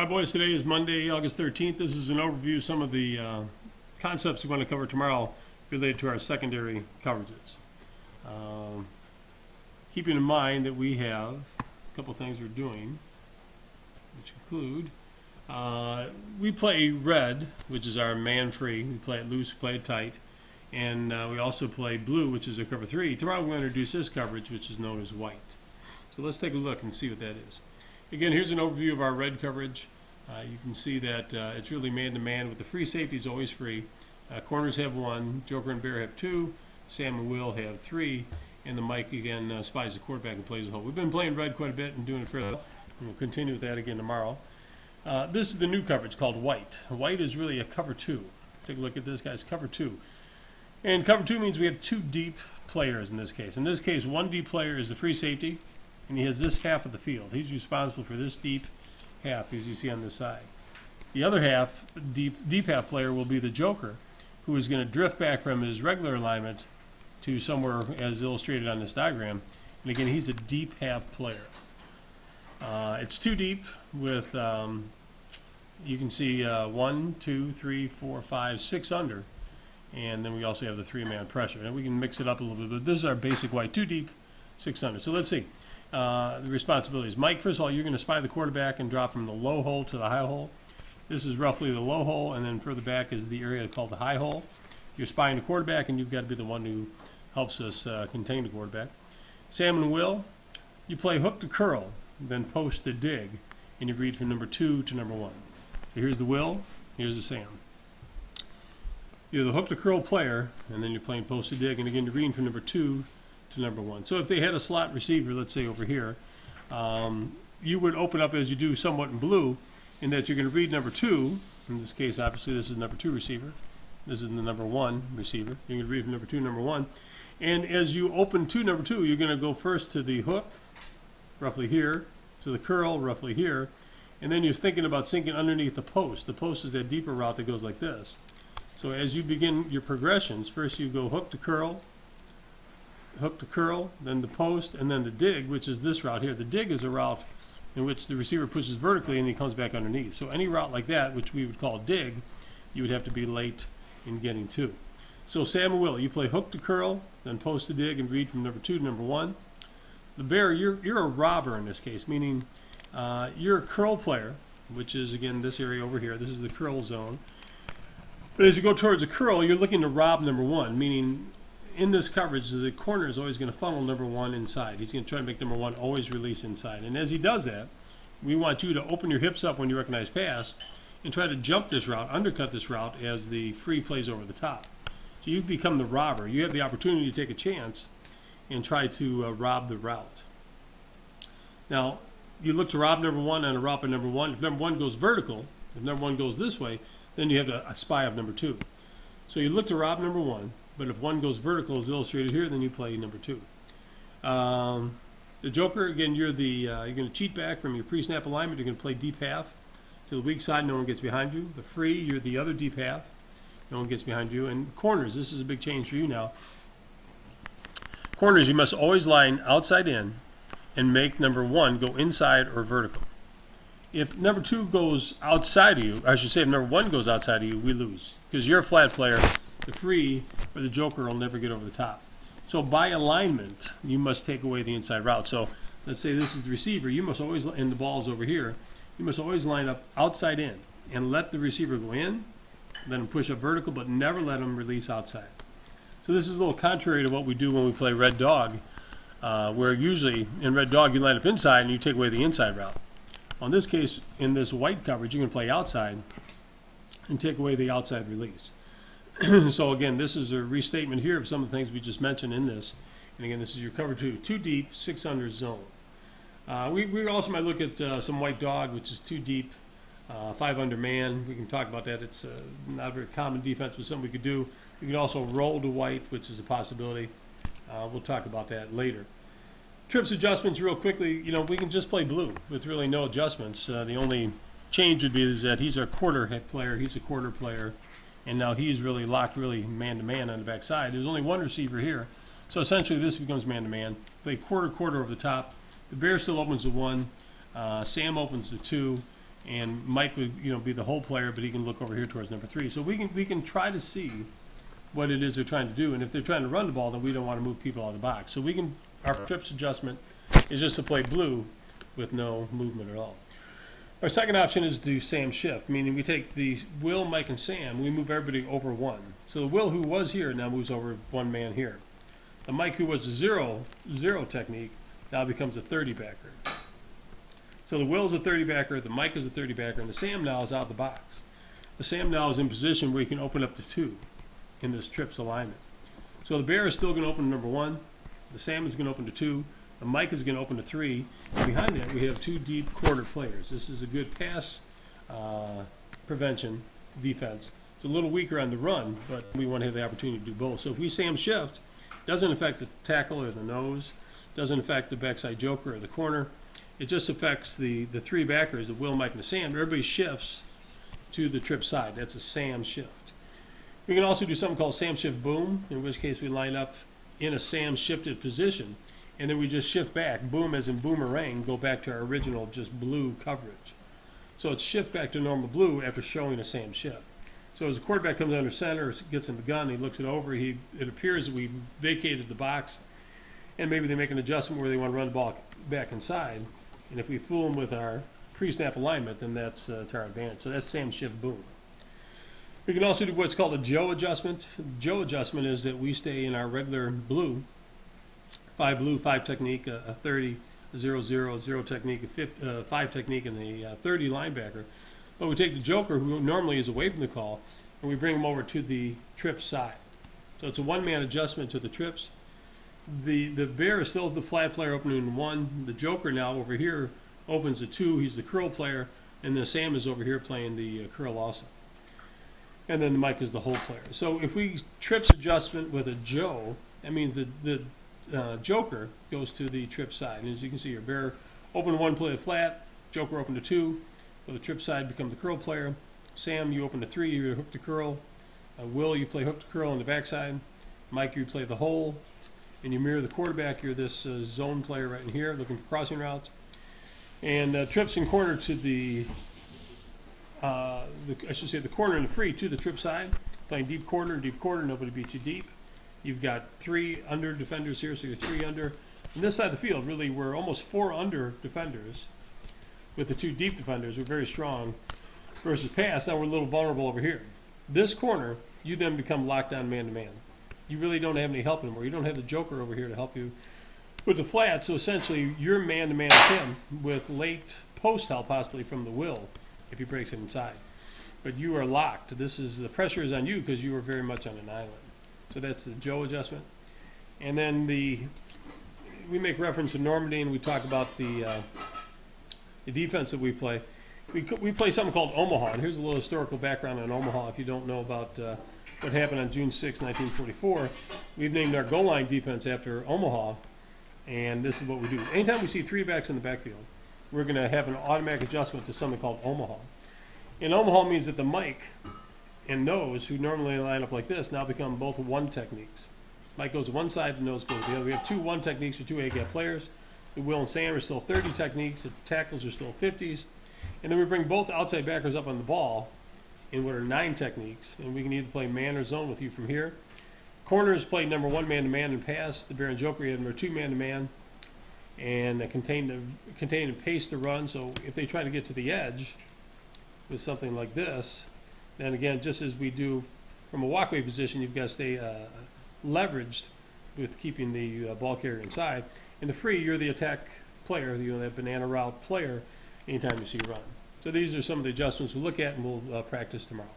All right, boys, today is Monday, August 13th. This is an overview of some of the concepts we want to cover tomorrow related to our secondary coverages. Keeping in mind that we have a couple things we're doing, which include we play red, which is our man-free. We play it loose, we play it tight. And we also play blue, which is a cover 3. Tomorrow we're going to introduce this coverage, which is known as white. So let's take a look and see what that is. Again, here's an overview of our red coverage. You can see that it's really man-to-man with the free safeties always free. Corners have 1, Joker and Bear have 2, Sam and Will have 3, and the Mike again spies the quarterback and plays the hole. We've been playing red quite a bit and doing it fairly well, and we'll continue with that again tomorrow. This is the new coverage called white. White is really a cover 2. Take a look at this, guys, cover 2. And cover 2 means we have 2 deep players in this case. In this case, 1 deep player is the free safety, and he has this half of the field. He's responsible for this deep half, as you see on this side. The other half, deep half player, will be the Joker, who is going to drift back from his regular alignment to somewhere as illustrated on this diagram. And again, he's a deep half player. It's 2 deep with, you can see 1, 2, 3, 4, 5, 6 under. And then we also have the 3-man pressure. And we can mix it up a little bit, but this is our basic white, 2 deep, 6 under. So let's see. The responsibilities. Mike, first of all, you're going to spy the quarterback and drop from the low hole to the high hole. This is roughly the low hole, and then further back is the area called the high hole. You're spying the quarterback, and you've got to be the one who helps us contain the quarterback. Sam and Will, you play hook to curl, then post to dig, and you read from number 2 to number 1. So here's the Will, here's the Sam. You're the hook to curl player, and then you're playing post to dig, and again you're reading from number 2 to number 1. So if they had a slot receiver, let's say over here, you would open up as you do somewhat in blue, in that you're going to read number 2. In this case, obviously, this is number 2 receiver. This is the number 1 receiver. You're going to read from number 2 to number 1. And as you open to number 2, you're going to go first to the hook, roughly here, to the curl, roughly here, and then you're thinking about sinking underneath the post. The post is that deeper route that goes like this. So as you begin your progressions, first you go hook to curl, then the post, and then the dig, which is this route here. The dig is a route in which the receiver pushes vertically and he comes back underneath. So any route like that, which we would call dig, you would have to be late in getting to. So Sam and Will, you play hook to curl, then post to dig, and read from number 2 to number 1. The Bear, you're a robber in this case, meaning you're a curl player, which is, again, this area over here. This is the curl zone. But as you go towards a curl, you're looking to rob number 1, meaning in this coverage, the corner is always going to funnel number 1 inside. He's going to try to make number 1 always release inside. And as he does that, we want you to open your hips up when you recognize pass and try to jump this route, undercut this route as the free plays over the top. So you become the robber. You have the opportunity to take a chance and try to rob the route. Now, you look to rob number 1 on a route by number 1. If number 1 goes vertical, if number 1 goes this way, then you have a spy of number 2. So you look to rob number 1. But if 1 goes vertical, as illustrated here, then you play number 2. The Joker, again, you're going to cheat back from your pre-snap alignment. You're going to play deep half to the weak side. No one gets behind you. The free, you're the other deep half. No one gets behind you. And corners, this is a big change for you now. Corners, you must always line outside in and make number 1 go inside or vertical. If number 2 goes outside of you, I should say if number 1 goes outside of you, we lose. Because you're a flat player. The free or the Joker will never get over the top. So by alignment, you must take away the inside route. So let's say this is the receiver. You must always, and the ball's over here, you must always line up outside in and let the receiver go in, let him push up vertical, but never let him release outside. So this is a little contrary to what we do when we play Red Dog, where usually in Red Dog you line up inside and you take away the inside route. On this case, in this white coverage, you can play outside and take away the outside release. So again, this is a restatement here of some of the things we just mentioned in this. And again, this is your cover 2, 2 deep, 6 under zone. We also might look at some white dog, which is 2 deep, 5 under man. We can talk about that. It's not a very common defense, but something we could do. We can also roll to white, which is a possibility. We'll talk about that later. Trips adjustments real quickly. You know, we can just play blue with really no adjustments. The only change would be is that he's our quarter player. He's a quarter player. And now he's really locked really man-to-man on the back side. There's only 1 receiver here. So essentially this becomes man-to-man. Play quarter over the top. The Bear still opens the 1. Sam opens the 2. and Mike would be the hole player, but he can look over here towards number 3. So we can try to see what it is they're trying to do, and if they're trying to run the ball, then we don't want to move people out of the box. So our trips adjustment is just to play blue with no movement at all. Our second option is to do Sam shift, meaning we take the Will, Mike, and Sam, we move everybody over 1. So the Will, who was here, now moves over 1 man here. The Mike, who was a 0 technique, now becomes a 30 backer. So the Will is a 30 backer, the Mike is a 30 backer, and the Sam now is out of the box. The Sam now is in position where he can open up to 2 in this trips alignment. So the Bear is still going to open to number 1, the Sam is going to open to 2, the Mike is going to open to 3, and behind that we have 2 deep quarter players. This is a good pass prevention defense. It's a little weaker on the run, but we want to have the opportunity to do both. So if we Sam shift, it doesn't affect the tackle or the nose, doesn't affect the backside joker or the corner. It just affects the 3 backers, the Will, Mike, and the Sam. Everybody shifts to the trip side. That's a Sam shift. We can also do something called Sam shift boom, in which case we line up in a Sam shifted position, and then we just shift back, boom as in boomerang, go back to our original just blue coverage. So it's shift back to normal blue after showing a Sam shift. So as the quarterback comes under center, gets in the gun, he looks it over, it appears that we vacated the box, and maybe they make an adjustment where they want to run the ball back inside. And if we fool them with our pre-snap alignment, then that's to our advantage. So that's Sam shift boom. We can also do what's called a Joe adjustment. The Joe adjustment is that we stay in our regular blue, 5 technique, a 30, 0, 0, 0 technique, a 5 technique, and a 30 linebacker. But we take the joker, who normally is away from the call, and we bring him over to the trip side. So it's a 1-man adjustment to the trips. The Bear is still the flat player opening 1. The joker now over here opens a 2. He's the curl player, and then Sam is over here playing the curl also. And then Mike is the hole player. So if we trips adjustment with a Joe, that means the joker goes to the trip side. And as you can see, your Bear open 1, play a flat. Joker open to 2. So the trip side become the curl player. Sam, you open to 3, you hook to curl. Will, you play hook to curl on the backside. Mike, you play the hole. And you mirror the quarterback. You're this zone player right in here, looking for crossing routes. And trips and corner to the corner and the free to the trip side. Playing deep corner, nobody beats you deep. You've got 3 under defenders here, so you're 3 under. On this side of the field, really, we're almost 4 under defenders. With the 2 deep defenders, we're very strong. Versus pass, now we're a little vulnerable over here. This corner, you then become locked down man-to-man. You really don't have any help anymore. You don't have the joker over here to help you with the flat, so essentially you're man-to-man with him with late post help possibly from the Will if he breaks it inside. But you are locked. The pressure is on you because you are very much on an island. So that's the Joe adjustment. And then we make reference to Normandy, and we talk about the defense that we play. We play something called Omaha, and here's a little historical background on Omaha if you don't know about what happened on June 6, 1944. We've named our goal line defense after Omaha, and this is what we do. Anytime we see 3 backs in the backfield, we're going to have an automatic adjustment to something called Omaha. And Omaha means that the Mike and nose, who normally line up like this, now become both 1 techniques. Mike goes to one side, the nose goes to the other. We have 2 1 techniques for 2 A-gap players. The Will and Sam are still 30 techniques. The tackles are still 50s. And then we bring both outside backers up on the ball in what are 9 techniques. And we can either play man or zone with you from here. Corners play number 1 man-to-man and pass. The Bear and Joker have number 2 man-to-man. And contain and pace the run. So if they try to get to the edge with something like this, then again, just as we do from a walkway position, you've got to stay leveraged with keeping the ball carrier inside. In the free, you're the attack player, that banana route player anytime you see run. So these are some of the adjustments we'll look at, and we'll practice tomorrow.